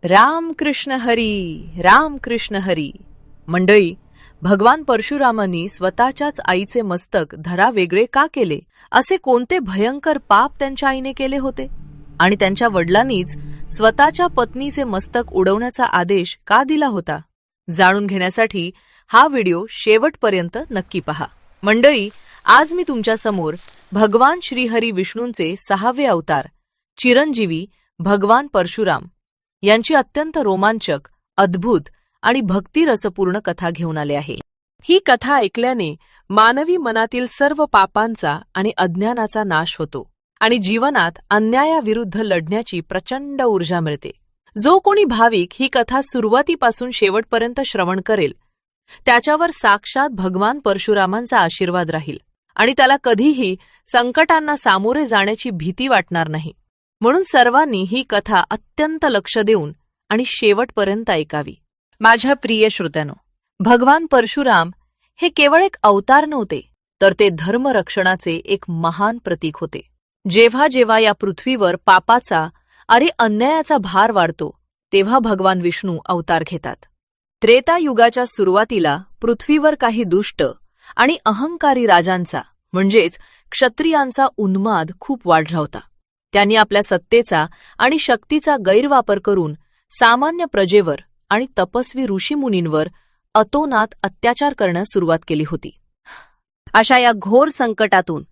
राम कृष्ण हरी, राम कृष्ण हरी. मंडळी, भगवान परशुरामांनी स्वतःच्याच आईचे मस्तक धरा वेगळे का केले? असे कोणते भयंकर पाप त्यांच्या आईने केले होते? आणि त्यांच्या वडिलांनीच स्वतःच्या पत्नीचे मस्तक उडवण्याचा आदेश का दिला होता? जाणून घेण्यासाठी हा व्हिडिओ शेवटपर्यंत नक्की पहा. मंडळी, आज मी तुमच्या समोर भगवान श्रीहरी विष्णूंचे 6वे अवतार चिरंजीवी भगवान परशुराम यांची अत्यंत रोमांचक, अद्भुत आणि भक्तिरसपूर्ण कथा घेऊन आले आहे. ही कथा ऐकल्याने मानवी मनातील सर्व पापांचा आणि अज्ञानाचा नाश होतो आणि जीवनात अन्यायाविरुद्ध लढण्याची प्रचंड ऊर्जा मिळते. जो कोणी भाविक ही कथा सुरुवातीपासून शेवटपर्यंत श्रवण करेल त्याच्यावर साक्षात भगवान परशुरामांचा आशीर्वाद राहील आणि त्याला कधीही संकटांना सामोरे जाण्याची भीती वाटणार नाही. म्हणून सर्वांनी ही कथा अत्यंत लक्ष देऊन आणि शेवटपर्यंत ऐकावी. माझ्या प्रिय श्रोत्यांनो, भगवान परशुराम हे केवळ एक अवतार नव्हते, तर ते धर्मरक्षणाचे एक महान प्रतीक होते. जेव्हा जेव्हा या पृथ्वीवर पापाचा आणि अन्यायाचा भार वाढतो, तेव्हा भगवान विष्णू अवतार घेतात. त्रेतायुगाच्या सुरुवातीला पृथ्वीवर काही दुष्ट आणि अहंकारी राजांचा म्हणजेच क्षत्रियांचा उन्माद खूप वाढला होता. त्यांनी आपल्या सत्तेचा आणि शक्तीचा गैरवापर करून सामान्य प्रजेवर आणि तपस्वी ऋषीमुनींवर अतोनात अत्याचार करण्यास सुरुवात केली होती. अशा या घोर संकटातून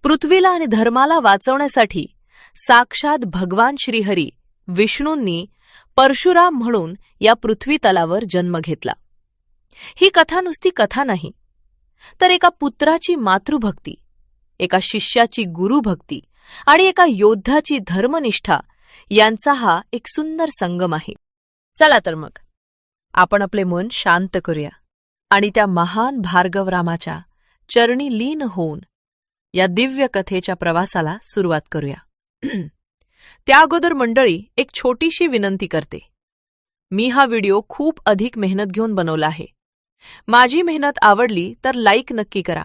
पृथ्वीला आणि धर्माला वाचवण्यासाठी साक्षात भगवान श्रीहरी विष्णूंनी परशुराम म्हणून या पृथ्वी तलावर जन्म घेतला. ही कथा नुसती कथा नाही, तर एका पुत्राची मातृभक्ती, एका शिष्याची गुरुभक्ती आणि एका योद्धाची धर्मनिष्ठा यांचा हा एक सुंदर संगम आहे. चला तर मग आपण आपले मन शांत करूया आणि त्या महान भार्गवरामाच्या चरणी लीन होऊन या दिव्य कथेच्या प्रवासाला सुरुवात करूया. त्या अगोदर मंडळी, एक छोटीशी विनंती करते. मी हा व्हिडिओ खूप अधिक मेहनत घेऊन बनवला आहे. माझी मेहनत आवडली तर लाईक नक्की करा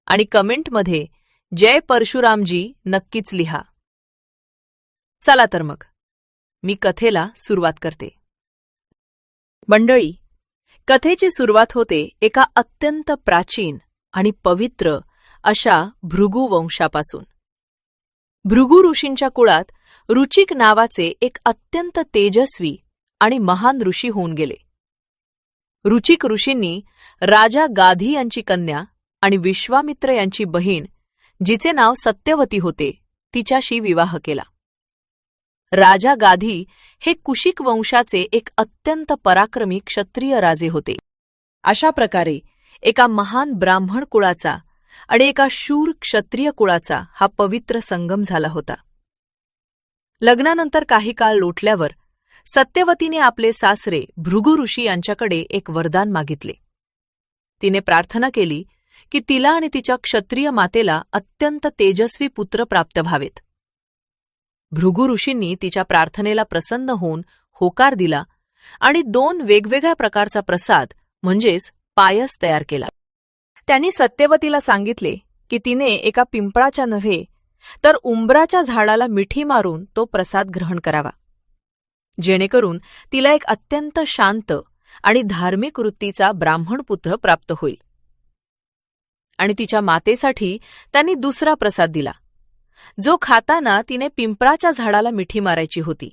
आणि कमेंटमध्ये जय परशुरामजी नक्कीच लिहा. चला तर मग मी कथेला सुरुवात करते. मंडळी, कथेची सुरुवात होते एका अत्यंत प्राचीन आणि पवित्र अशा भृगु वंशापासून. भृगु ऋषींच्या कुळात रुचिक नावाचे एक अत्यंत तेजस्वी आणि महान ऋषी होऊन गेले. रुचिक ऋषींनी राजा गाधी यांची कन्या आणि विश्वामित्र यांची बहीण, जिचे नाव सत्यवती होते, तिच्याशी विवाह केला. राजा गाधी हे कुशिक वंशाचे एक अत्यंत पराक्रमी क्षत्रिय राजे होते. अशा प्रकारे एका महान ब्राह्मण कुळाचा आणि एका शूर क्षत्रिय कुळाचा हा पवित्र संगम झाला होता. लग्नानंतर काही काळ लोटल्यावर सत्यवतीने आपले सासरे भृगु ऋषी यांच्याकडे एक वरदान मागितले. तिने प्रार्थना केली की तिला आणि तिच्या क्षत्रिय मातेला अत्यंत तेजस्वी पुत्र प्राप्त व्हावेत. भृगु ऋषींनी तिच्या प्रार्थनेला प्रसन्न होऊन होकार दिला आणि 2 वेगवेगळ्या प्रकारचा प्रसाद म्हणजेच पायस तयार केला. त्यांनी सत्यवतीला सांगितले की तिने एका पिंपळाच्या नव्हे तर उंबराच्या झाडाला मिठी मारून तो प्रसाद ग्रहण करावा, जेणेकरून तिला एक अत्यंत शांत आणि धार्मिक वृत्तीचा ब्राह्मण पुत्र प्राप्त होईल. आणि तिच्या मातेसाठी त्यांनी दुसरा प्रसाद दिला, जो खाताना तिने पिंपळाच्या झाडाला मिठी मारायची होती,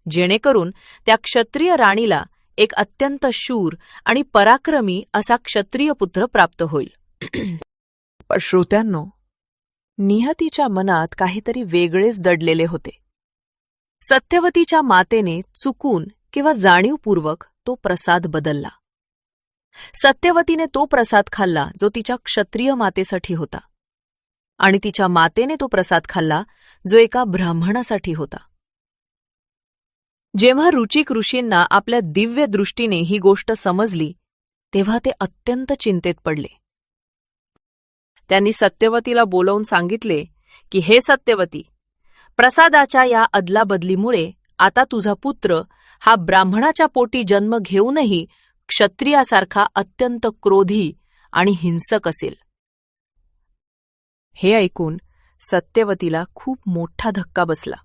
जेणेकरून त्या क्षत्रिय राणीला एक अत्यंत शूर आणि पराक्रमी असा क्षत्रिय पुत्र प्राप्त होईल. पण श्रोत्यांनो, नियतीच्या मनात काहीतरी वेगळेच दडलेले होते. सत्यवतीच्या मातेने चुकून किंवा जाणीवपूर्वक तो प्रसाद बदलला. सत्यवतीने तो प्रसाद खाल्ला जो तिच्या क्षत्रिय मातेसाठी होता आणि तिच्या मातेने तो प्रसाद खाल्ला जो एका ब्राह्मणासाठी होता. जेव्हा रुचिक ऋषींना आपल्या दिव्य दृष्टीने ही गोष्ट समजली, तेव्हा ते अत्यंत चिंतेत पडले. त्यांनी सत्यवतीला बोलावून सांगितले की हे सत्यवती, प्रसादाच्या या अदलाबदलीमुळे आता तुझा पुत्र हा ब्राह्मणाच्या पोटी जन्म घेऊनही क्षत्रियासारखा अत्यंत क्रोधी आणि हिंसक असेल. हे ऐकून सत्यवतीला खूप मोठा धक्का बसला.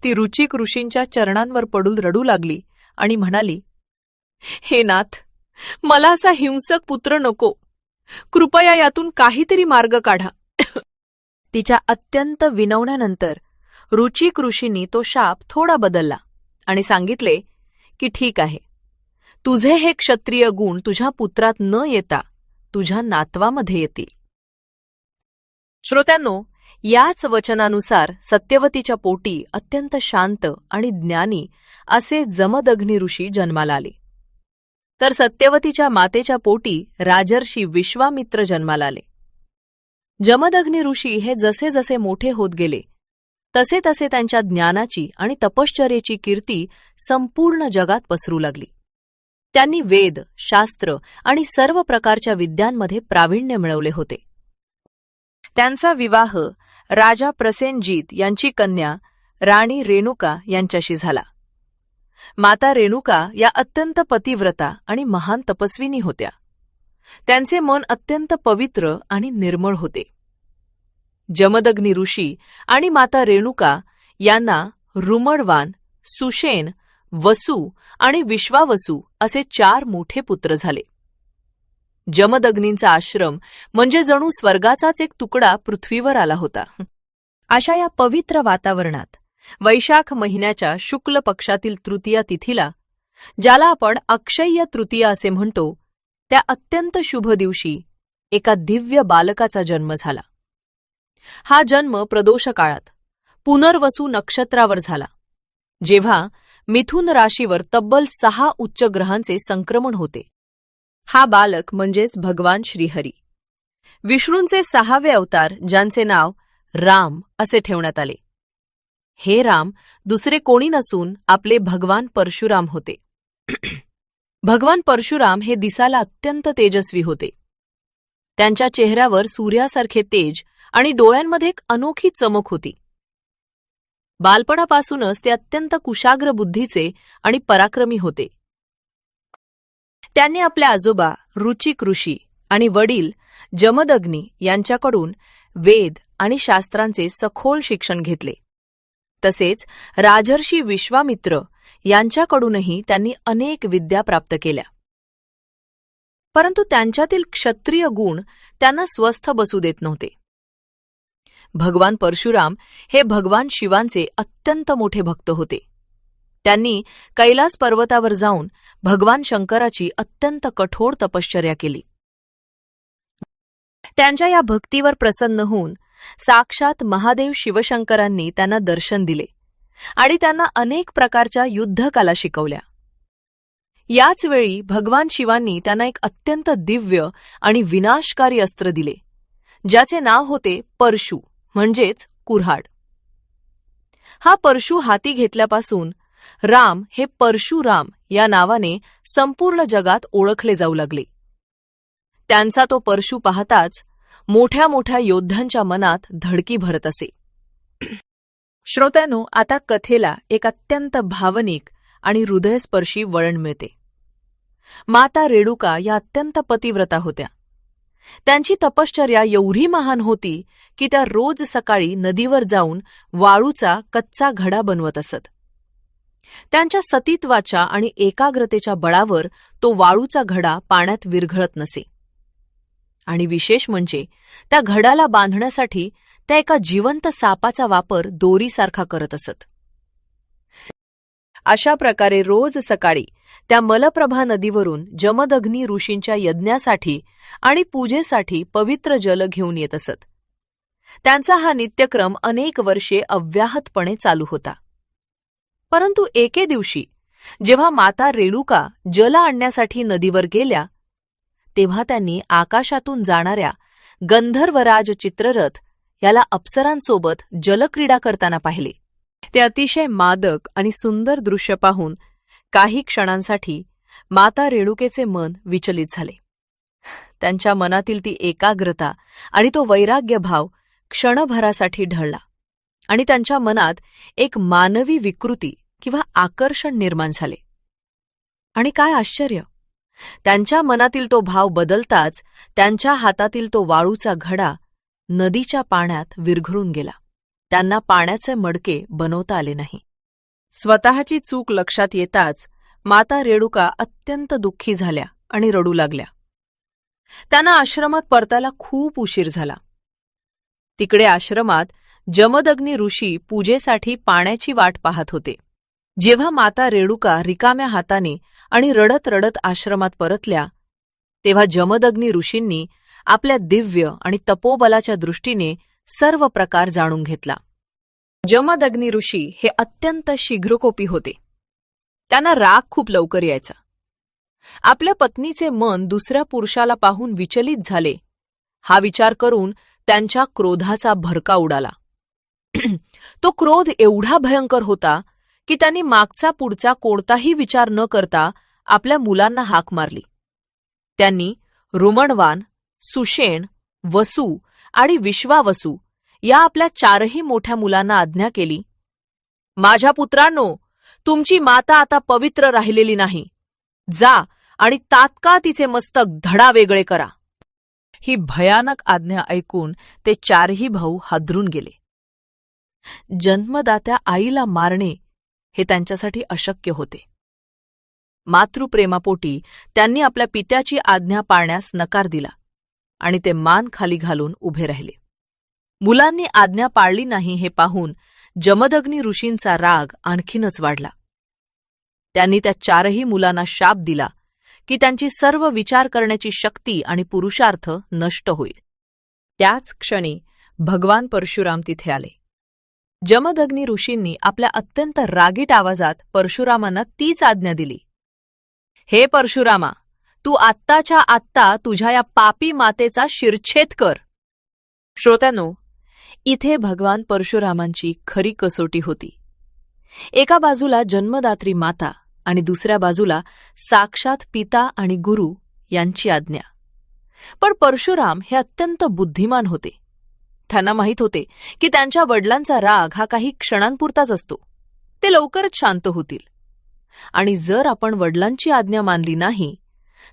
ती रुचिक ऋषींच्या चरणांवर पडून रडू लागली आणि म्हणाली, हे नाथ, मला असा हिंसक पुत्र नको. कृपया यातून काहीतरी मार्ग काढा. तिच्या अत्यंत विनवण्यानंतर रुचिक ऋषींनी तो शाप थोडा बदलला आणि सांगितले की ठीक आहे, तुझे हे क्षत्रिय गुण तुझ्या पुत्रात न येता तुझ्या नातवामध्ये येतील. श्रोत्यांनो, याच वचनानुसार सत्यवतीच्या पोटी अत्यंत शांत आणि ज्ञानी असे जमदग्नी ऋषी जन्माला आले. तर सत्यवतीच्या मातेच्या पोटी राजर्षी विश्वामित्र जन्माला आले. जमदग्नी ऋषी हे जसे जसे मोठे होत गेले तसे तसे त्यांच्या ज्ञानाची आणि तपश्चर्येची कीर्ती संपूर्ण जगात पसरू लागली. त्यांनी वेद, शास्त्र आणि सर्व प्रकारच्या विद्यांमध्ये प्रावीण्य मिळवले होते. त्यांचा विवाह राजा प्रसेनजीत यांची कन्या राणी रेणुका यांच्याशी झाला. माता रेणुका या अत्यंत पतिव्रता आणि महान तपस्विनी होत्या. त्यांचे मन अत्यंत पवित्र आणि निर्मळ होते. जमदग्नी ऋषी आणि माता रेणुका यांना रुमडवान, सुषेण, वसू आणि विश्वावसू असे 4 मोठे पुत्र झाले. जमदग्नींचा आश्रम म्हणजे जणू स्वर्गाचाच एक तुकडा पृथ्वीवर आला होता. अशा या पवित्र वातावरणात वैशाख महिन्याच्या शुक्ल पक्षातील तृतीया तिथीला, ज्याला आपण अक्षय्य तृतीया असे म्हणतो, त्या अत्यंत शुभ दिवशी एका दिव्य बालकाचा जन्म झाला. हा जन्म प्रदोष काळात पुनर्वसू नक्षत्रावर झाला, जेव्हा मिथुन राशीवर तब्बल 6 उच्च ग्रहांचे संक्रमण होते. हा बालक म्हणजेच भगवान श्रीहरी, विष्णूंचे 6वे अवतार, ज्यांचे नाव राम असे ठेवण्यात आले. हे राम दुसरे कोणी नसून आपले भगवान परशुराम होते. भगवान परशुराम हे दिसायला अत्यंत तेजस्वी होते. त्यांच्या चेहऱ्यावर सूर्यासारखे तेज आणि डोळ्यांमध्ये एक अनोखी चमक होती. बालपणापासूनच ते अत्यंत कुशाग्र बुद्धीचे आणि पराक्रमी होते. त्यांनी आपल्या आजोबा रुचिक ऋषी आणि वडील जमदग्नी यांच्याकडून वेद आणि शास्त्रांचे सखोल शिक्षण घेतले. तसेच राजर्षी विश्वामित्र यांच्याकडूनही त्यांनी अनेक विद्या प्राप्त केल्या. परंतु त्यांच्यातील क्षत्रिय गुण त्यांना स्वस्थ बसू देत नव्हते. भगवान परशुराम हे भगवान शिवांचे अत्यंत मोठे भक्त होते. त्यांनी कैलास पर्वतावर जाऊन भगवान शंकराची अत्यंत कठोर तपश्चर्या केली. त्यांच्या या भक्तीवर प्रसन्न होऊन साक्षात महादेव शिवशंकरांनी त्यांना दर्शन दिले आणि त्यांना अनेक प्रकारच्या युद्धकला शिकवल्या. याच वेळी भगवान शिवांनी त्यांना एक अत्यंत दिव्य आणि विनाशकारी अस्त्र दिले, ज्याचे नाव होते परशु, म्हणजेच कुऱ्हाड. हा परशु हाती घेतल्यापासून राम हे परशुराम या नावाने संपूर्ण जगात ओळखले जाऊ लागले. त्यांचा तो परशु पाहताच मोठ्या मोठ्या योद्ध्यांच्या मनात धडकी भरत असे. श्रोत्यांनो, आता कथेला एक अत्यंत भावनिक आणि हृदयस्पर्शी वळण मिळते. माता रेणुका या अत्यंत पतिव्रता होत्या. त्यांची तपश्चर्या एवढी महान होती की त्या रोज सकाळी नदीवर जाऊन वाळूचा कच्चा घडा बनवत असत. त्यांच्या सतीत्वाच्या आणि एकाग्रतेच्या बळावर तो वाळूचा घडा पाण्यात विरघळत नसे. आणि विशेष म्हणजे त्या घडाला बांधण्यासाठी त्या एका जिवंत सापाचा वापर दोरीसारखा करत असत. अशा प्रकारे रोज सकाळी त्या मलप्रभा नदीवरून जमदग्नी ऋषींच्या यज्ञासाठी आणि पूजेसाठी पवित्र जल घेऊन येत असत. त्यांचा हा नित्यक्रम अनेक वर्षे अव्याहतपणे चालू होता. परंतु एके दिवशी जेव्हा माता रेणुका जल आणण्यासाठी नदीवर गेल्या, तेव्हा त्यांनी आकाशातून जाणाऱ्या गंधर्वराज चित्ररथ याला अप्सरांसोबत जलक्रीडा करताना पाहिले. ते अतिशय मादक आणि सुंदर दृश्य पाहून काही क्षणांसाठी माता रेणुकेचे मन विचलित झाले. त्यांच्या मनातील ती एकाग्रता आणि तो वैराग्य भाव क्षणभरासाठी ढळला आणि त्यांच्या मनात एक मानवी विकृती किंवा आकर्षण निर्माण झाले. आणि काय आश्चर्य, त्यांच्या मनातील तो भाव बदलताच त्यांच्या हातातील तो वाळूचा घडा नदीच्या पाण्यात विरघळून गेला. त्यांना पाण्याचे मडके बनवता आले नाही. स्वतःची चूक लक्षात येताच माता रेणुका अत्यंत दुःखी झाल्या आणि रडू लागल्या. त्यांना आश्रमात परतायला खूप उशीर झाला. तिकडे आश्रमात जमदग्नी ऋषी पूजेसाठी पाण्याची वाट पाहत होते. जेव्हा माता रेणुका रिकाम्या हाताने आणि रडत रडत आश्रमात परतल्या, तेव्हा जमदग्नी ऋषींनी आपल्या दिव्य आणि तपोबलाच्या दृष्टीने सर्व प्रकार जाणून घेतला. जमदग्नी ऋषी हे अत्यंत शीघ्रकोपी होते. त्यांना राग खूप लवकर यायचा. आपल्या पत्नीचे मन दुसऱ्या पुरुषाला पाहून विचलित झाले, हा विचार करून त्यांच्या क्रोधाचा भरका उडाला. तो क्रोध एवढा भयंकर होता की त्यांनी मागचा पुढचा कोणताही विचार न करता आपल्या मुलांना हाक मारली. त्यांनी रुमणवान, सुषेण, वसू आणि विश्वावसू या आपल्या 4ही मोठ्या मुलांना आज्ञा केली, माझ्या पुत्रांनो, तुमची माता आता पवित्र राहिलेली नाही. जा आणि तात्काळ तिचे मस्तक धडावेगळे करा. ही भयानक आज्ञा ऐकून ते 4ही भाऊ हादरून गेले. जन्मदात्या आईला मारणे हे त्यांच्यासाठी अशक्य होते. मातृप्रेमापोटी त्यांनी आपल्या पित्याची आज्ञा पाळण्यास नकार दिला आणि ते मान खाली घालून उभे राहिले. मुलांनी आज्ञा पाळली नाही हे पाहून जमदग्नी ऋषींचा राग आणखीनच वाढला. त्यांनी त्या 4ही मुलांना शाप दिला की त्यांची सर्व विचार करण्याची शक्ती आणि पुरुषार्थ नष्ट होईल. त्याच क्षणी भगवान परशुराम तिथे आले. जमदग्नी ऋषींनी आपल्या अत्यंत रागीट आवाजात परशुरामांना तीच आज्ञा दिली, हे परशुरामा, तू आत्ताच्या आत्ता तुझ्या या पापी मातेचा शिरच्छेद कर. श्रोत्यांनो, इथे भगवान परशुरामांची खरी कसोटी होती. एका बाजूला जन्मदात्री माता आणि दुसऱ्या बाजूला साक्षात पिता आणि गुरु यांची आज्ञा. पण परशुराम हे अत्यंत बुद्धिमान होते. त्यांना माहीत होते की त्यांच्या वडिलांचा राग हा काही क्षणांपुरताच असतो. ते लवकरच शांत होतील आणि जर आपण वडिलांची आज्ञा मानली नाही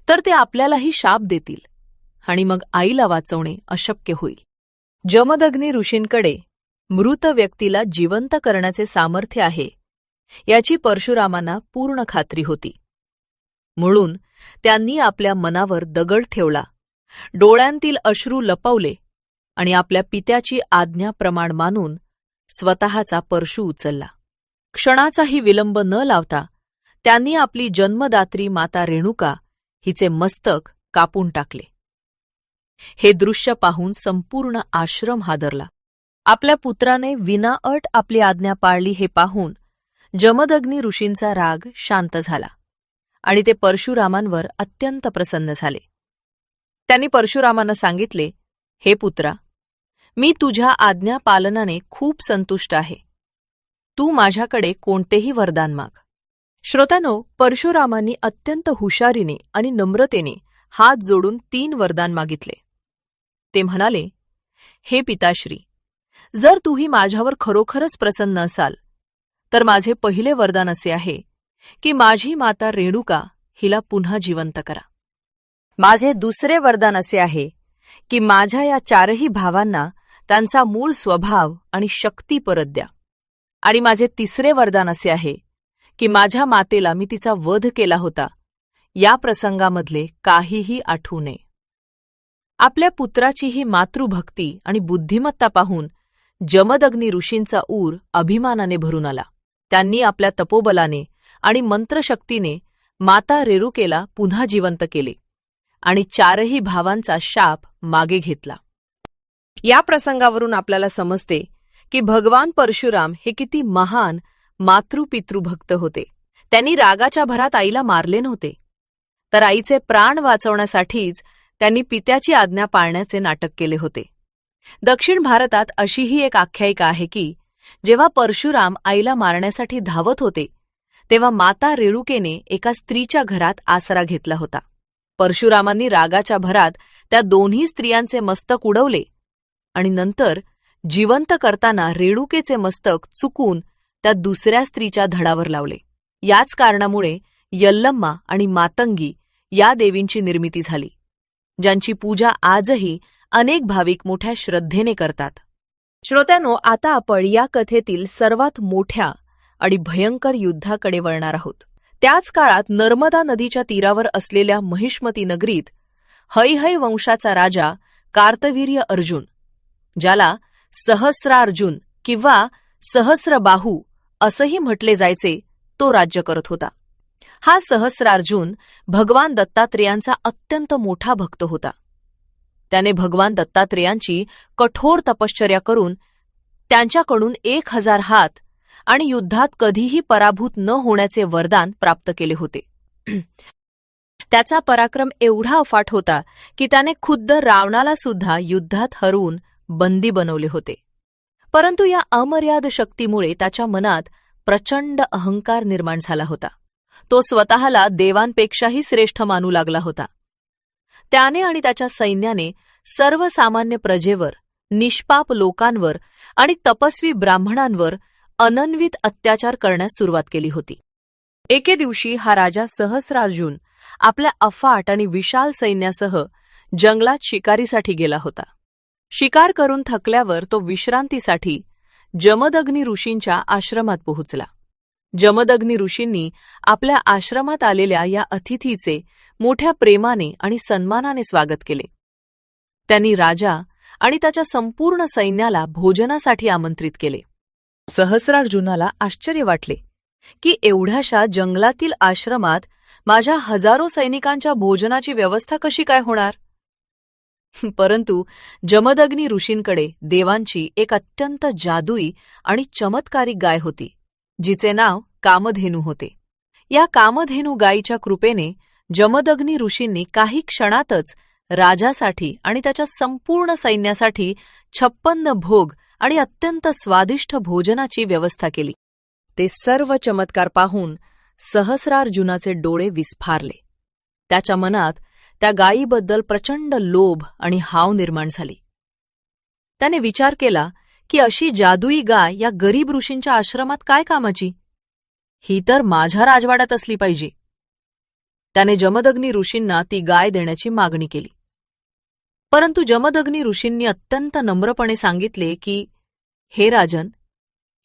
तर ते आपल्यालाही शाप देतील आणि मग आईला वाचवणे अशक्य होईल. जमदग्नी ऋषींकडे मृत व्यक्तीला जिवंत करण्याचे सामर्थ्य आहे याची परशुरामांना पूर्ण खात्री होती. म्हणून त्यांनी आपल्या मनावर दगड ठेवला, डोळ्यांतील अश्रू लपवले आणि आपल्या पित्याची आज्ञा प्रमाण मानून स्वतःचा परशू उचलला. क्षणाचाही विलंब न लावता त्यांनी आपली जन्मदात्री माता रेणुका हिचे मस्तक कापून टाकले. हे दृश्य पाहून संपूर्ण आश्रम हादरला. आपल्या पुत्राने विनाअट आपली आज्ञा पाळली हे पाहून जमदग्नी ऋषींचा राग शांत झाला आणि ते परशुरामांवर अत्यंत प्रसन्न झाले. त्यांनी परशुरामांना सांगितले, हे पुत्रा, मी तुझ्या आज्ञा पालनाने खूप संतुष्ट आहे. तू माझ्याकडे कोणतेही वरदान माग. श्रोत्यांनो, परशुरामांनी अत्यंत हुशारीने आणि नम्रतेने हात जोडून 3 वरदान मागितले. ते म्हणाले, हे पिताश्री, जर तूही माझ्यावर खरोखरच प्रसन्न असाल तर माझे पहिले वरदान असे आहे की माझी माता रेणुका हिला पुन्हा जिवंत करा. माझे दुसरे वरदान असे आहे की माझ्या या 4ही भावांना त्यांचा मूळ स्वभाव आणि शक्ती परत द्या. आणि माझे तिसरे वरदान असे आहे की माझ्या मातेला मी तिचा वध केला होता या प्रसंगामधले काहीही आठवू नये. आपल्या पुत्राची ही मातृभक्ती आणि बुद्धिमत्ता पाहून जमदग्नी ऋषींचा ऊर अभिमानाने भरून आला. त्यांनी आपल्या तपोबलाने आणि मंत्रशक्तीने माता रेणुकेला पुन्हा जिवंत केले आणि 4ही भावांचा शाप मागे घेतला. या प्रसंगावरून आपल्याला समजते की भगवान परशुराम हे किती महान मातृपितृभक्त होते. त्यांनी रागाच्या भरात आईला मारले नव्हते, तर आईचे प्राण वाचवण्यासाठीच त्यांनी पित्याची आज्ञा पाळण्याचे नाटक केले होते. दक्षिण भारतात अशीही एक आख्यायिका आहे की जेव्हा परशुराम आईला मारण्यासाठी धावत होते तेव्हा माता रेणुकेने एका स्त्रीच्या घरात आसरा घेतला होता. परशुरामांनी रागाच्या भरात त्या दोन्ही स्त्रियांचे मस्तक उडवले आणि नंतर जिवंत करताना रेणुकेचे मस्तक चुकून त्या दुसऱ्या स्त्रीच्या धडावर लावले. याच कारणामुळे यल्लम्मा आणि मातंगी या देवींची निर्मिती झाली, ज्यांची पूजा आजही अनेक भाविक मोठ्या श्रद्धेने करतात. श्रोत्यांनो, आता आपण या कथेतील सर्वात मोठ्या आणि भयंकर युद्धाकडे वळणार आहोत. त्याच काळात नर्मदा नदीच्या तीरावर असलेल्या महिष्मती नगरीत हैहय वंशाचा राजा कार्तवीर्य अर्जुन, ज्याला सहस्रार्जुन किंवा सहस्रबाहू असंही म्हटले जायचे, तो राज्य करत होता. हा सहस्रार्जुन भगवान दत्तात्रेयांचा अत्यंत मोठा भक्त होता. त्याने भगवान दत्तात्रेयांची कठोर तपश्चर्या करून त्यांच्याकडून 1000 हात आणि युद्धात कधीही पराभूत न होण्याचे वरदान प्राप्त केले होते. त्याचा पराक्रम एवढा अफाट होता की त्याने खुद्द रावणाला सुद्धा युद्धात हरवून बंदी बनवले होते. परंतु या अमर्याद शक्तीमुळे त्याच्या मनात प्रचंड अहंकार निर्माण झाला होता. तो स्वतःला देवांपेक्षाही श्रेष्ठ मानू लागला होता. त्याने आणि त्याच्या सैन्याने सर्वसामान्य प्रजेवर, निष्पाप लोकांवर आणि तपस्वी ब्राह्मणांवर अनन्वित अत्याचार करण्यास सुरुवात केली होती. एके दिवशी हा राजा सहस्रार्जुन आपल्या अफाट आणि विशाल सैन्यासह जंगलात शिकारीसाठी गेला होता. शिकार करून थकल्यावर तो विश्रांतीसाठी जमदग्नी ऋषींच्या आश्रमात पोहोचला. जमदग्नी ऋषींनी आपल्या आश्रमात आलेल्या या अतिथीचे मोठ्या प्रेमाने आणि सन्मानाने स्वागत केले. त्यांनी राजा आणि त्याच्या संपूर्ण सैन्याला भोजनासाठी आमंत्रित केले. सहस्रार्जुनाला आश्चर्य वाटले की एवढ्याशा जंगलातील आश्रमात माझ्या हजारो सैनिकांच्या भोजनाची व्यवस्था कशी काय होणार. परंतु जमदग्नी ऋषींकडे देवांची एक अत्यंत जादुई आणि चमत्कारिक गाय होती, जिचे नाव कामधेनू होते. या कामधेनू गायीच्या कृपेने जमदग्नी ऋषींनी काही क्षणातच राजासाठी आणि त्याच्या संपूर्ण सैन्यासाठी 56 भोग आणि अत्यंत स्वादिष्ट भोजनाची व्यवस्था केली. ते सर्व चमत्कार पाहून सहस्रार्जुनाचे डोळे विस्फारले. त्याच्या मनात त्या गायीबद्दल प्रचंड लोभ आणि हाव निर्माण झाली. त्याने विचार केला की अशी जादुई गाय या गरीब ऋषींच्या आश्रमात काय कामाची? ही तर माझ्या राजवाड्यात असली पाहिजे. त्याने जमदग्नी ऋषींना ती गाय देण्याची मागणी केली. परंतु जमदग्नी ऋषींनी अत्यंत नम्रपणे सांगितले की, हे राजन,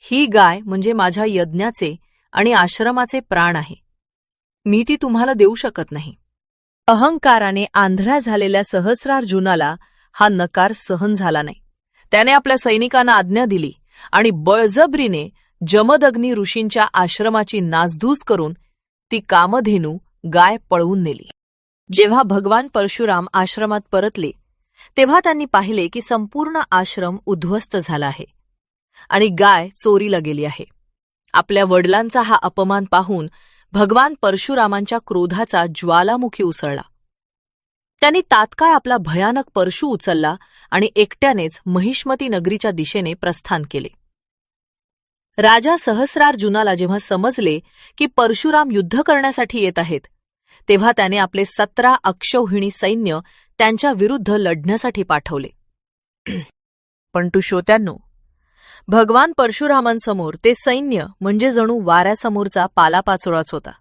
ही गाय म्हणजे माझ्या यज्ञाचे आणि आश्रमाचे प्राण आहे. मी ती तुम्हाला देऊ शकत नाही. अहंकाराने आंधळा झालेल्या सहस्रार्जुनाला हा नकार सहन झाला नाही. त्याने आपल्या सैनिकांना आज्ञा दिली आणि बळजबरीने जमदग्नी ऋषींच्या आश्रमाची नासधूस करून ती कामधेनू गाय पळवून नेली. जेव्हा भगवान परशुराम आश्रमात परतले तेव्हा त्यांनी पाहिले की संपूर्ण आश्रम उद्ध्वस्त झाला आहे आणि गाय चोरीला गेली आहे. आपल्या वडिलांचा हा अपमान पाहून भगवान परशुरामांच्या क्रोधाचा ज्वालामुखी उसळला. त्यांनी तात्काळ आपला भयानक परशु उचलला आणि एकट्यानेच महिष्मती नगरीच्या दिशेने प्रस्थान केले. राजा सहस्रार्जुनाला जेव्हा समजले की परशुराम युद्ध करण्यासाठी येत आहेत, तेव्हा त्याने आपले 17 अक्षौहिणी सैन्य त्यांच्या विरुद्ध लढण्यासाठी पाठवले. पण श्रोत्यांनो, भगवान परशुरामांसमोर ते सैन्य म्हणजे जणू वाऱ्यासमोरचा पालापाचोळाच होता.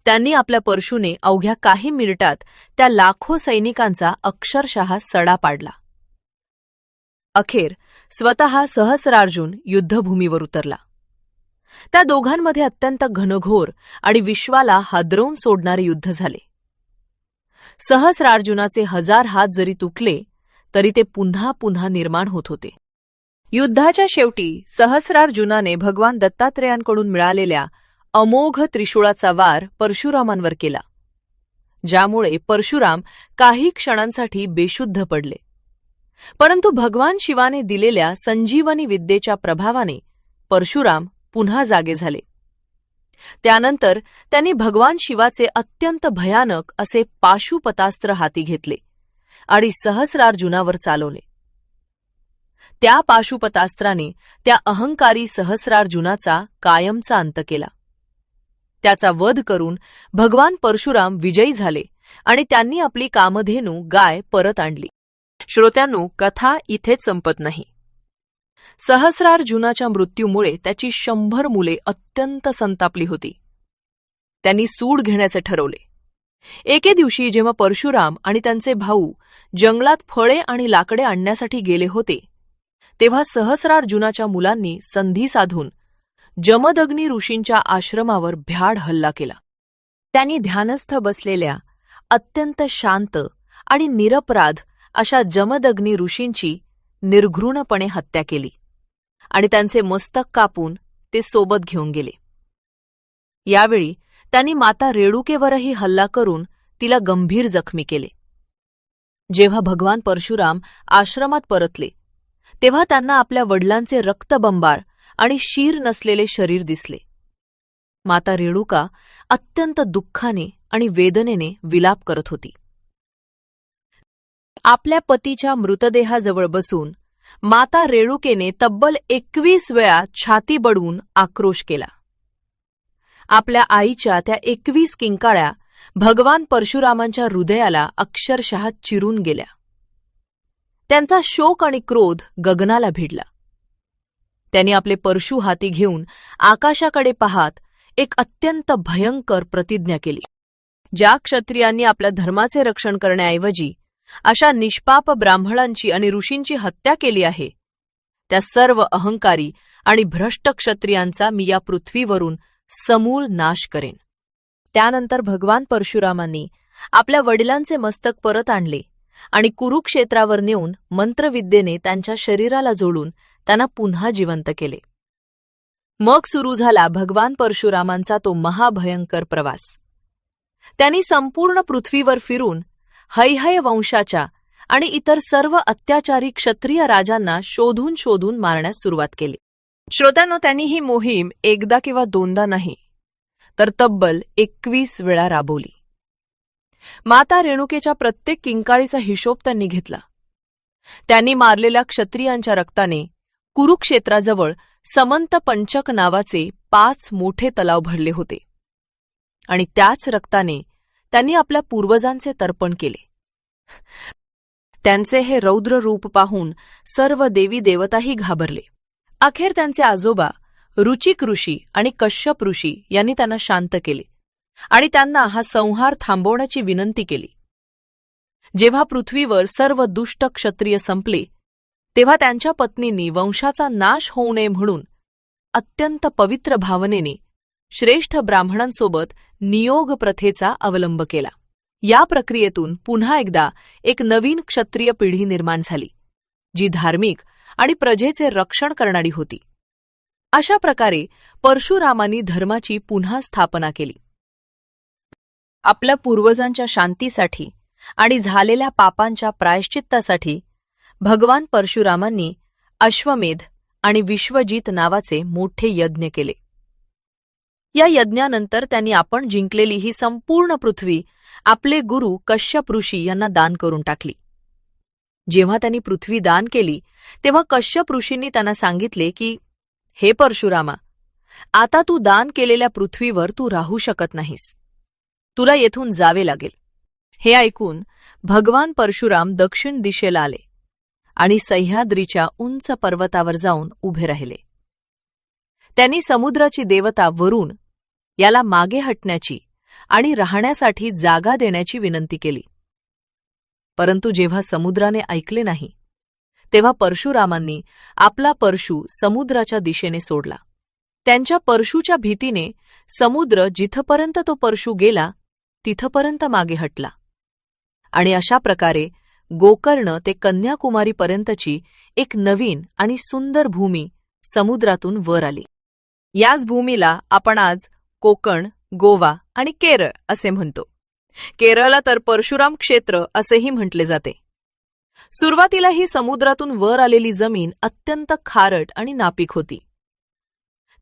त्यांनी आपल्या परशुने अवघ्या काही मिनिटात त्या लाखो सैनिकांचा अक्षरशः सडा पाडला. अखेर स्वतः सहस्रार्जुन युद्धभूमीवर उतरला. त्या दोघांमध्ये अत्यंत घनघोर आणि विश्वाला हादरवून सोडणारे युद्ध झाले. सहस्रार्जुनाचे 1000 हात जरी तुटले तरी ते पुन्हा पुन्हा निर्माण होत होते. युद्धाच्या शेवटी सहस्रार्जुनाने भगवान दत्तात्रेयांकडून मिळालेल्या अमोघ त्रिशूळाचा वार परशुरामांवर केला, ज्यामुळे परशुराम काही क्षणांसाठी बेशुद्ध पडले. परंतु भगवान शिवाने दिलेल्या संजीवनी विद्येच्या प्रभावाने परशुराम पुन्हा जागे झाले. त्यानंतर त्यांनी भगवान शिवाचे अत्यंत भयानक असे पाशुपतास्त्र हाती घेतले आणि सहस्रार्जुनावर चालवले. त्या पाशुपतास्त्राने त्या अहंकारी सहस्रार्जुनाचा कायमचा अंत केला. त्याचा वध करून भगवान परशुराम विजयी झाले आणि त्यांनी आपली कामधेनू गाय परत आणली. श्रोत्यांनो, कथा इथेच संपत नाही. सहस्रार्जुनाच्या मृत्यूमुळे त्याची 100 मुले अत्यंत संतापली होती. त्यांनी सूड घेण्याचे ठरवले. एके दिवशी जेव्हा परशुराम आणि त्यांचे भाऊ जंगलात फळे आणि लाकडे आणण्यासाठी गेले होते, तेव्हा सहस्रार्जुनाच्या मुलांनी संधी साधून जमदग्नी ऋषींच्या आश्रमावर भ्याड हल्ला केला. त्यांनी ध्यानस्थ बसलेल्या अत्यंत शांत आणि निरपराध अशा जमदग्नी ऋषींची निर्घृणपणे हत्या केली आणि त्यांचे मस्तक कापून ते सोबत घेऊन गेले. यावेळी त्यांनी माता रेणुकेवरही हल्ला करून तिला गंभीर जखमी केले. जेव्हा भगवान परशुराम आश्रमात परतले तेव्हा त्यांना आपल्या वडिलांचे रक्तबंबाळ आणि शीर नसलेले शरीर दिसले. माता रेणुका अत्यंत दुःखाने आणि वेदनेने विलाप करत होती. आपल्या पतीच्या मृतदेहाजवळ बसून माता रेणुकेने तब्बल 21 वेळा छाती बडवून आक्रोश केला. आपल्या आईच्या त्या 21 किंकाळ्या भगवान परशुरामांच्या हृदयाला अक्षरशः चिरून गेल्या. त्यांचा शोक आणि क्रोध गगनाला भिडला. त्यांनी आपले परशु हाती घेऊन आकाशाकडे पाहत एक अत्यंत भयंकर प्रतिज्ञा केली. ज्या क्षत्रियांनी आपल्या धर्माचे रक्षण करण्याऐवजी अशा निष्पाप ब्राह्मणांची आणि ऋषींची हत्या केली आहे, त्या सर्व अहंकारी आणि भ्रष्ट क्षत्रियांचा मी या पृथ्वीवरून समूळ नाश करेन. त्यानंतर भगवान परशुरामांनी आपल्या वडिलांचे मस्तक परत आणले आणि कुरुक्षेत्रावर नेऊन मंत्रविद्येने त्यांच्या शरीराला जोडून त्यांना पुन्हा जिवंत केले. मग सुरू झाला भगवान परशुरामांचा तो महाभयंकर प्रवास. त्यांनी संपूर्ण पृथ्वीवर फिरून हैहय वंशाच्या आणि इतर सर्व अत्याचारी क्षत्रिय राजांना शोधून शोधून मारण्यास सुरुवात केली. श्रोत्यांनो, त्यांनी ही मोहीम एकदा किंवा दोनदा नाही तर तब्बल 21 वेळा राबवली. माता रेणुकेच्या प्रत्येक किंकाळीचा हिशोब त्यांनी घेतला. त्यांनी मारलेल्या क्षत्रियांच्या रक्ताने कुरुक्षेत्राजवळ समंत पंचक नावाचे 5 मोठे तलाव भरले होते आणि त्याच रक्ताने त्यांनी आपल्या पूर्वजांचे तर्पण केले. त्यांचे हे रौद्र रूप पाहून सर्व देवी देवताही घाबरले. अखेर त्यांचे आजोबा रुचिक ऋषी आणि कश्यप ऋषी यांनी त्यांना शांत केले आणि त्यांना हा संहार थांबवण्याची विनंती केली. जेव्हा पृथ्वीवर सर्व दुष्ट क्षत्रिय संपले तेव्हा त्यांच्या पत्नींनी वंशाचा नाश होऊ नये म्हणून अत्यंत पवित्र भावनेने श्रेष्ठ ब्राह्मणांसोबत नियोग प्रथेचा अवलंब केला. या प्रक्रियेतून पुन्हा एकदा एक नवीन क्षत्रिय पिढी निर्माण झाली, जी धार्मिक आणि प्रजेचे रक्षण करणारी होती. अशा प्रकारे परशुरामांनी धर्माची पुन्हा स्थापना केली. आपल्या पूर्वजांच्या शांतीसाठी आणि झालेल्या पापांच्या प्रायश्चित्तासाठी भगवान परशुरामांनी अश्वमेध आणि विश्वजित नावाचे मोठे यज्ञ केले. या यज्ञानंतर त्यांनी आपण जिंकलेली ही संपूर्ण पृथ्वी आपले गुरु कश्यप ऋषी यांना दान करून टाकली. जेव्हा त्यांनी पृथ्वी दान केली तेव्हा कश्यप ऋषींनी त्यांना सांगितले की, हे परशुरामा, आता तू दान केलेल्या पृथ्वीवर तू राहू शकत नाहीस. तुला येथून जावे लागेल. हे ऐकून भगवान परशुराम दक्षिण दिशेला आले आणि सह्याद्रीच्या उंच पर्वतावर जाऊन उभे राहिले. त्यांनी समुद्राची देवता वरुण याला मागे हटण्याची आणि राहण्यासाठी जागा देण्याची विनंती केली. परंतु जेव्हा समुद्राने ऐकले नाही तेव्हा परशुरामांनी आपला परशु समुद्राच्या दिशेने सोडला. त्यांच्या परशुच्या भीतीने समुद्र जिथपर्यंत तो परशु गेला तिथपर्यंत मागे हटला आणि अशा प्रकारे गोकर्ण ते कन्याकुमारीपर्यंतची एक नवीन आणि सुंदर भूमी समुद्रातून वर आली. याच भूमीला आपण आज कोकण, गोवा आणि केरळ असे म्हणतो. केरळला तर परशुराम क्षेत्र असेही म्हटले जाते. सुरुवातीला ही समुद्रातून वर आलेली जमीन अत्यंत खारट आणि नापीक होती.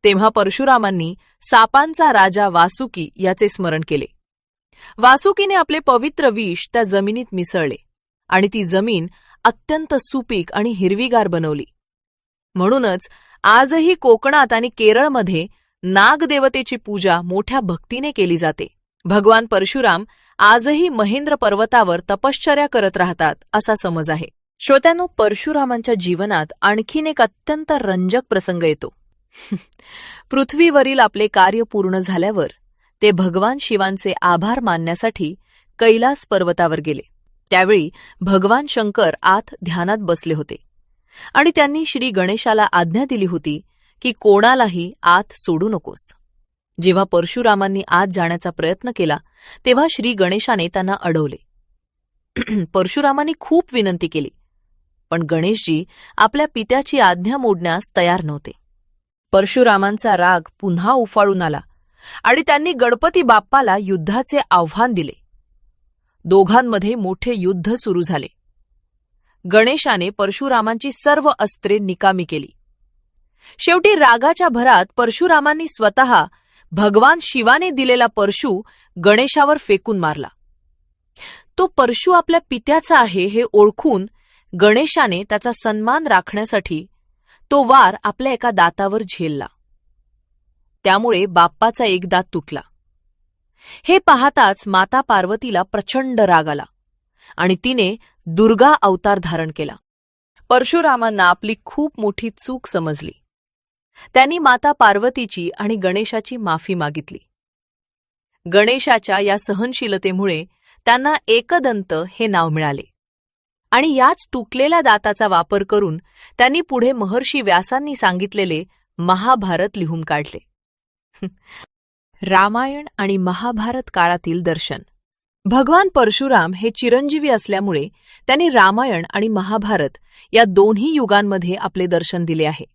तेव्हा परशुरामांनी सापांचा राजा वासुकी याचे स्मरण केले. वासुकीने आपले पवित्र विष त्या जमिनीत मिसळले आणि ती जमीन अत्यंत सुपीक आणि हिरवीगार बनवली. म्हणूनच आजही कोकणात आणि केरळमध्ये नागदेवतेची पूजा मोठ्या भक्तीने केली जाते. भगवान परशुराम आजही महेंद्र पर्वतावर तपश्चर्या करत राहतात असा समज आहे. श्रोत्यांनो, परशुरामांच्या जीवनात आणखीन एक अत्यंत रंजक प्रसंग येतो. पृथ्वीवरील आपले कार्य पूर्ण झाल्यावर ते भगवान शिवांचे आभार मानण्यासाठी कैलास पर्वतावर गेले. त्यावेळी भगवान शंकर आत ध्यानात बसले होते. आणि त्यांनी श्री गणेशाला आज्ञा दिली होती की कोणालाही आत सोडू नकोस. जेव्हा परशुरामांनी आत जाण्याचा प्रयत्न केला तेव्हा श्री गणेशाने त्यांना अडवले. परशुरामांनी खूप विनंती केली, पण गणेशजी आपल्या पित्याची आज्ञा मोडण्यास तयार नव्हते. परशुरामांचा राग पुन्हा उफाळून आला आणि त्यांनी गणपती बाप्पाला युद्धाचे आव्हान दिले. दोघांमध्ये मोठे युद्ध सुरू झाले. गणेशाने परशुरामांची सर्व अस्त्रे निकामी केली. शेवटी रागाच्या भरात परशुरामांनी स्वतः भगवान शिवाने दिलेला परशु गणेशावर फेकून मारला. तो परशु आपल्या पित्याचा आहे हे ओळखून गणेशाने त्याचा सन्मान राखण्यासाठी तो वार आपल्या एका दातावर झेलला. त्यामुळे बाप्पाचा एक दात तुटला. हे पाहताच माता पार्वतीला प्रचंड राग आला आणि तिने दुर्गा अवतार धारण केला. परशुरामांना आपली खूप मोठी चूक समजली. त्यांनी माता पार्वतीची आणि गणेशाची माफी मागितली. गणेशाच्या या सहनशीलतेमुळे त्यांना एकदंत हे नाव मिळाले आणि याच तुटलेल्या दाताचा वापर करून त्यांनी पुढे महर्षी व्यासांनी सांगितलेले महाभारत लिहून काढले. रामायण आणि महाभारत काळातील दर्शन. भगवान परशुराम हे चिरंजीवी असल्यामुळे त्यांनी रामायण आणि महाभारत या दोन्ही युगांमध्ये आपले दर्शन दिले आहे.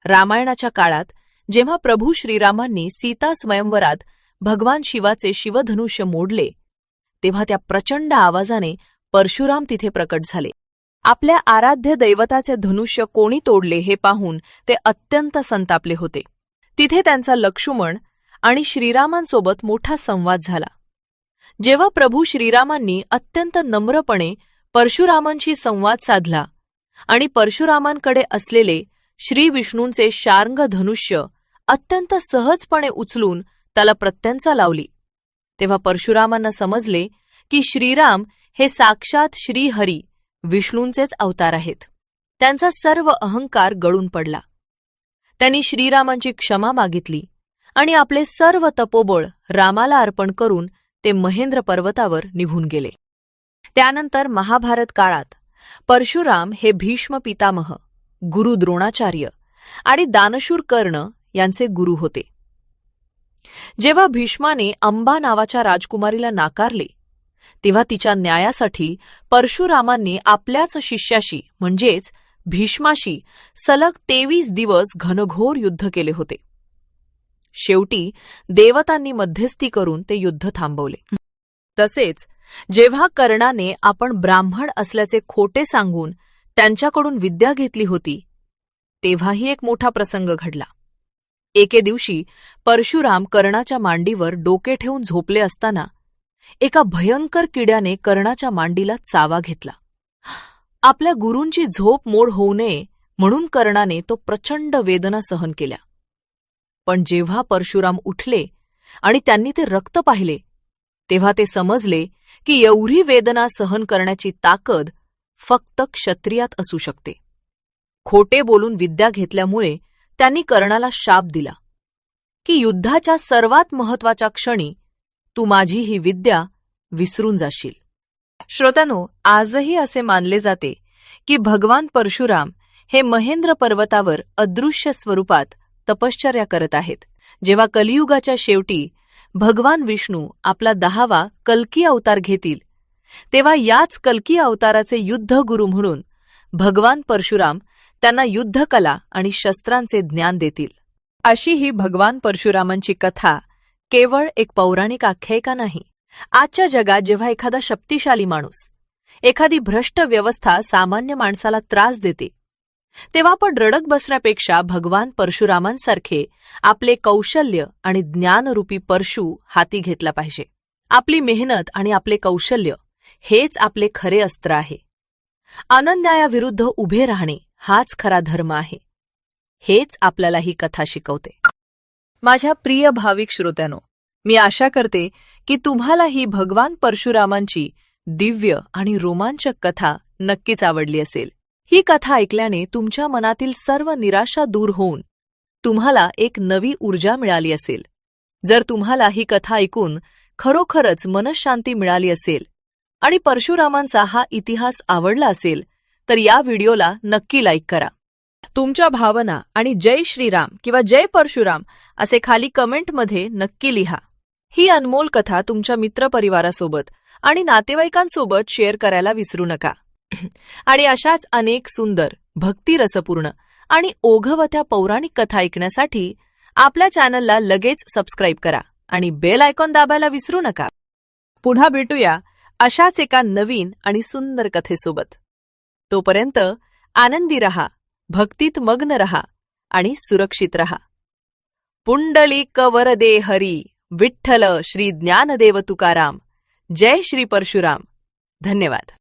रामायणाच्या काळात जेव्हा प्रभू श्रीरामांनी सीता स्वयंवरात भगवान शिवाचे शिवधनुष्य मोडले तेव्हा त्या प्रचंड आवाजाने परशुराम तिथे प्रकट झाले. आपल्या आराध्य दैवताचे धनुष्य कोणी तोडले हे पाहून ते अत्यंत संतापले होते. तिथे त्यांचा लक्ष्मण आणि श्रीरामांसोबत मोठा संवाद झाला. जेव्हा प्रभू श्रीरामांनी अत्यंत नम्रपणे परशुरामांशी संवाद साधला आणि परशुरामांकडे असलेले श्री विष्णूंचे शार्ंग धनुष्य अत्यंत सहजपणे उचलून त्याला प्रत्यंचा लावली, तेव्हा परशुरामांना समजले की श्रीराम हे साक्षात श्रीहरी विष्णूंचेच अवतार आहेत. त्यांचा सर्व अहंकार गळून पडला. त्यांनी श्रीरामांची क्षमा मागितली आणि आपले सर्व तपोबळ रामाला अर्पण करून ते महेंद्र पर्वतावर निघून गेले. त्यानंतर महाभारत काळात परशुराम हे भीष्म पितामह, गुरु द्रोणाचार्य आणि दानशूर कर्ण यांचे गुरु होते. जेव्हा भीष्माने अंबा नावाच्या राजकुमारीला नाकारले तेव्हा तिच्या न्यायासाठी परशुरामांनी आपल्याच शिष्याशी म्हणजेच भीष्माशी सलग 23 दिवस घनघोर युद्ध केले होते. शेवटी देवतांनी मध्यस्थी करून ते युद्ध थांबवले. तसेच जेव्हा कर्णाने आपण ब्राह्मण असल्याचे खोटे सांगून त्यांच्याकडून विद्या घेतली होती तेव्हाही एक मोठा प्रसंग घडला. एके दिवशी परशुराम कर्णाच्या मांडीवर डोके ठेवून झोपले असताना एका भयंकर किड्याने कर्णाच्या मांडीला चावा घेतला. आपल्या गुरूंची झोप मोड होऊ नये म्हणून कर्णाने तो प्रचंड वेदना सहन केल्या. पण जेव्हा परशुराम उठले आणि त्यांनी ते रक्त पाहिले तेव्हा ते समजले की एवढी वेदना सहन करण्याची ताकद फक्त क्षत्रियात असू शकते. खोटे बोलून विद्या घेतल्यामुळे त्यांनी कर्णाला शाप दिला की युद्धाच्या सर्वात महत्वाच्या क्षणी तू माझी ही विद्या विसरून जाशील. श्रोत्यांनो, आजही असे मानले जाते की भगवान परशुराम हे महेंद्र पर्वतावर अदृश्य स्वरूपात तपश्चर्या करत आहेत. जेव्हा कलियुगाच्या शेवटी भगवान विष्णू आपला 10वा कल्की अवतार घेतील तेव्हा याच कल्की अवताराचे युद्धगुरू म्हणून भगवान परशुराम त्यांना युद्धकला आणि शस्त्रांचे ज्ञान देतील. अशी ही भगवान परशुरामांची कथा केवळ एक पौराणिक आख्यायिका नाही. आजच्या जगात जेव्हा एखादा शक्तिशाली माणूस, एखादी भ्रष्ट व्यवस्था सामान्य माणसाला त्रास देते तेव्हा आपण रडत बसण्यापेक्षा भगवान परशुरामांसारखे आपले कौशल्य आणि ज्ञानरूपी परशु हाती घेतला पाहिजे. आपली मेहनत आणि आपले कौशल्य हेच आपले खरे अस्त्र आहे. अनन्यायाविरुद्ध उभे राहणे हाच खरा धर्म आहे. हेच आपल्याला ही कथा शिकवते. माझ्या प्रिय भाविक श्रोत्यांनो, मी आशा करते की तुम्हाला ही भगवान परशुरामांची दिव्य आणि रोमांचक कथा नक्कीच आवडली असेल. ही कथा ऐकल्याने तुमच्या मनातील सर्व निराशा दूर होऊन तुम्हाला एक नवी ऊर्जा मिळाली असेल. जर तुम्हाला ही कथा ऐकून खरोखरच मनःशांती मिळाली असेल आणि परशुरामांचा हा इतिहास आवडला असेल तर या व्हिडिओला नक्की लाईक करा. तुमच्या भावना आणि जय श्रीराम किंवा जय परशुराम असे खाली कमेंटमध्ये नक्की लिहा. ही अनमोल कथा तुमच्या मित्रपरिवारासोबत आणि नातेवाईकांसोबत शेअर करायला विसरू नका. आणि अशाच अनेक सुंदर, भक्तिरसपूर्ण आणि ओघवत्या पौराणिक कथा ऐकण्यासाठी आपल्या चॅनलला लगेच सबस्क्राईब करा आणि बेल आयकॉन दाबायला विसरू नका. पुन्हा भेटूया अशाच एका नवीन आणि सुंदर कथेसोबत. तोपर्यंत आनंदी रहा, भक्तीत मग्न रहा आणि सुरक्षित रहा. पुंडलिक वरदे हरी, विठ्ठल श्री ज्ञानदेव तुकाराम. जय श्री परशुराम. धन्यवाद.